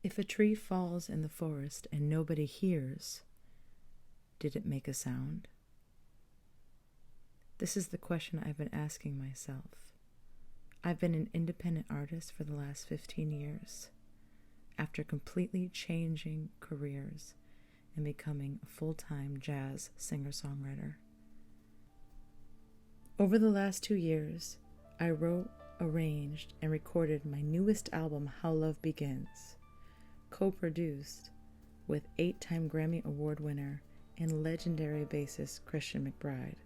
If a tree falls in the forest and nobody hears, did it make a sound? This is the question I've been asking myself. I've been an independent artist for the last 15 years. After completely changing careers and becoming a full-time jazz singer-songwriter. Over the last 2 years, I wrote, arranged, and recorded my newest album, How Love Begins, co-produced with 8-time Grammy Award winner and legendary bassist Christian McBride.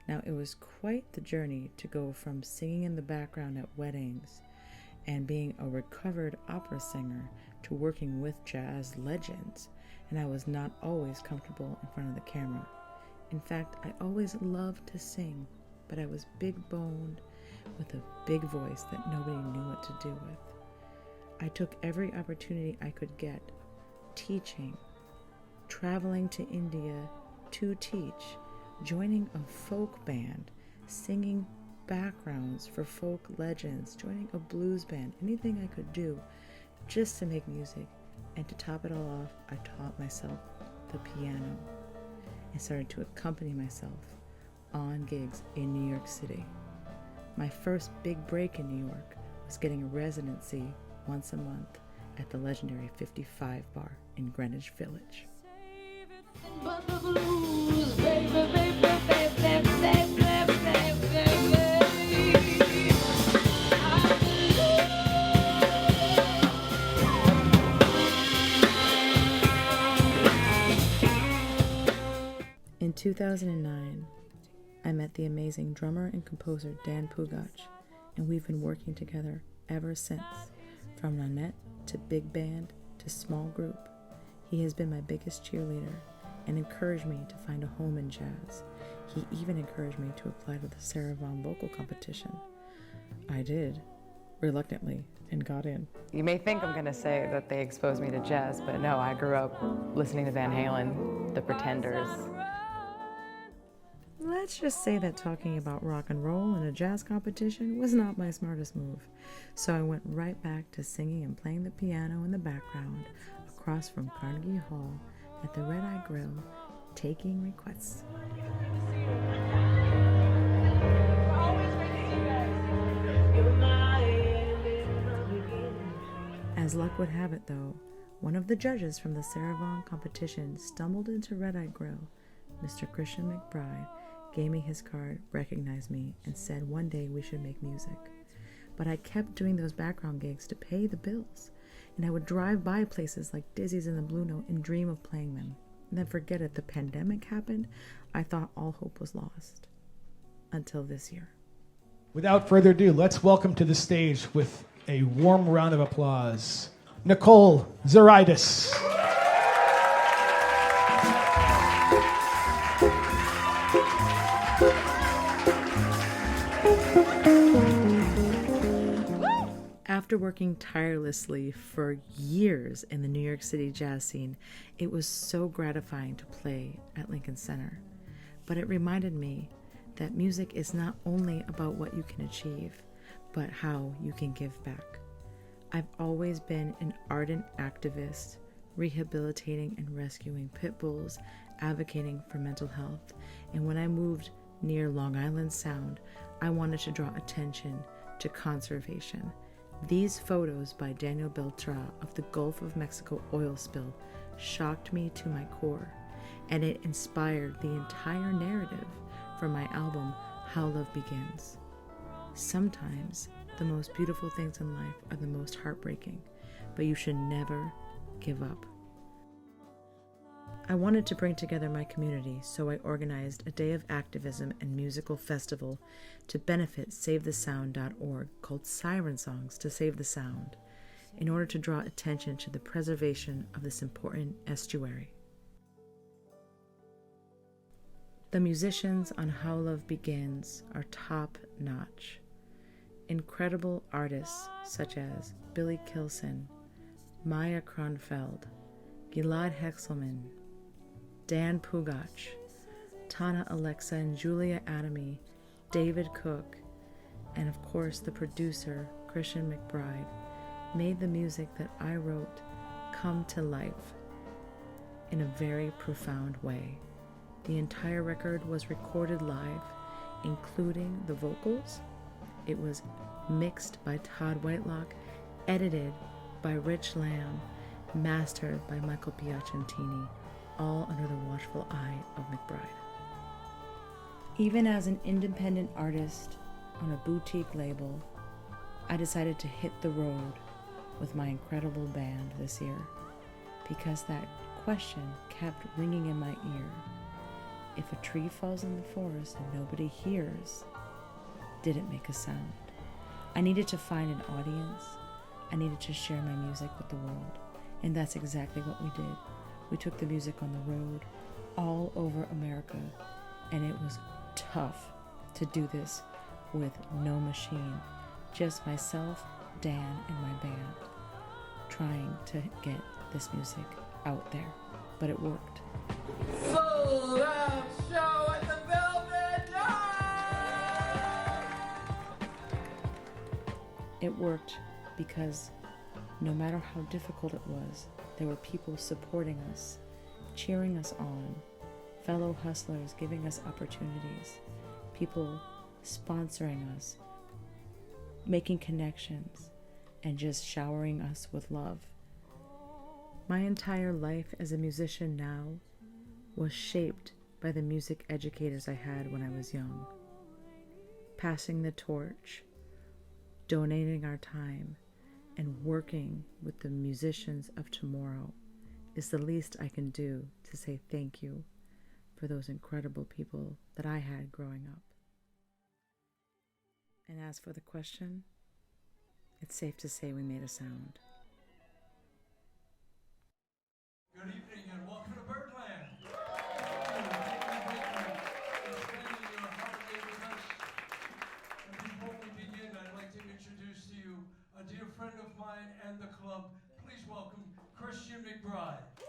Now, it was quite the journey to go from singing in the background at weddings and being a recovered opera singer to working with jazz legends, and I was not always comfortable in front of the camera. In fact, I always loved to sing, but I was big-boned with a big voice that nobody knew what to do with. I took every opportunity I could get, teaching, traveling to India to teach, joining a folk band, singing backgrounds for folk legends, joining a blues band, anything I could do just to make music. And to top it all off, I taught myself the piano and started to accompany myself on gigs in New York City. My first big break in New York was getting a residency once a month at the legendary 55 Bar in Greenwich Village. But the blues, baby, baby, baby, baby, baby, baby. In 2009, I met the amazing drummer and composer Dan Pugach, and we've been working together ever since, from Nanette to big band to small group. He has been my biggest cheerleader and encouraged me to find a home in jazz. He even encouraged me to apply to the Sarah Vaughan vocal competition. I did, reluctantly, and got in. You may think I'm going to say that they exposed me to jazz, but no, I grew up listening to Van Halen, The Pretenders. Let's just say that talking about rock and roll in a jazz competition was not my smartest move. So I went right back to singing and playing the piano in the background across from Carnegie Hall at the Red Eye Grill, taking requests. As luck would have it, though, one of the judges from the Sarah Vaughan competition stumbled into Red Eye Grill. Mr. Christian McBride gave me his card, recognized me, and said one day we should make music. But I kept doing those background gigs to pay the bills, and I would drive by places like Dizzy's and the Blue Note and dream of playing them. And then forget it, the pandemic happened. I thought all hope was lost. Until this year. Without further ado, let's welcome to the stage with a warm round of applause, Nicole Zuraitis. After working tirelessly for years in the New York City jazz scene, it was so gratifying to play at Lincoln Center. But it reminded me that music is not only about what you can achieve, but how you can give back. I've always been an ardent activist, rehabilitating and rescuing pit bulls, advocating for mental health. And when I moved near Long Island Sound, I wanted to draw attention to conservation. These photos by Daniel Beltra of the Gulf of Mexico oil spill shocked me to my core, and it inspired the entire narrative for my album, How Love Begins. Sometimes the most beautiful things in life are the most heartbreaking, but you should never give up. I wanted to bring together my community, so I organized a day of activism and musical festival to benefit SaveTheSound.org called Siren Songs to Save the Sound, in order to draw attention to the preservation of this important estuary. The musicians on How Love Begins are top-notch. Incredible artists such as Billy Kilson, Maya Kronfeld, Gilad Hexelman, Dan Pugach, Tana Alexa and Julia Adamy, David Cook, and of course the producer, Christian McBride, made the music that I wrote come to life in a very profound way. The entire record was recorded live, including the vocals. It was mixed by Todd Whitelock, edited by Rich Lamb, mastered by Michael Piacentini, all under the watchful eye of McBride. Even as an independent artist on a boutique label, I decided to hit the road with my incredible band this year because that question kept ringing in my ear. If a tree falls in the forest and nobody hears, did it make a sound? I needed to find an audience. I needed to share my music with the world. And that's exactly what we did. We took the music on the road all over America, and it was tough to do this with no machine, just myself, Dan, and my band, trying to get this music out there. But it worked. Sold out show at the Velvet Dark. It worked because no matter how difficult it was, there were people supporting us, cheering us on, fellow hustlers giving us opportunities, people sponsoring us, making connections, and just showering us with love. My entire life as a musician now was shaped by the music educators I had when I was young. Passing the torch, donating our time, and working with the musicians of tomorrow is the least I can do to say thank you for those incredible people that I had growing up. And as for the question, it's safe to say we made a sound. Good evening and welcome to Birdland. Thank you for spending your holiday with us. And before we begin, I'd like to introduce to you a dear friend of mine and the club. Please welcome Christian McBride.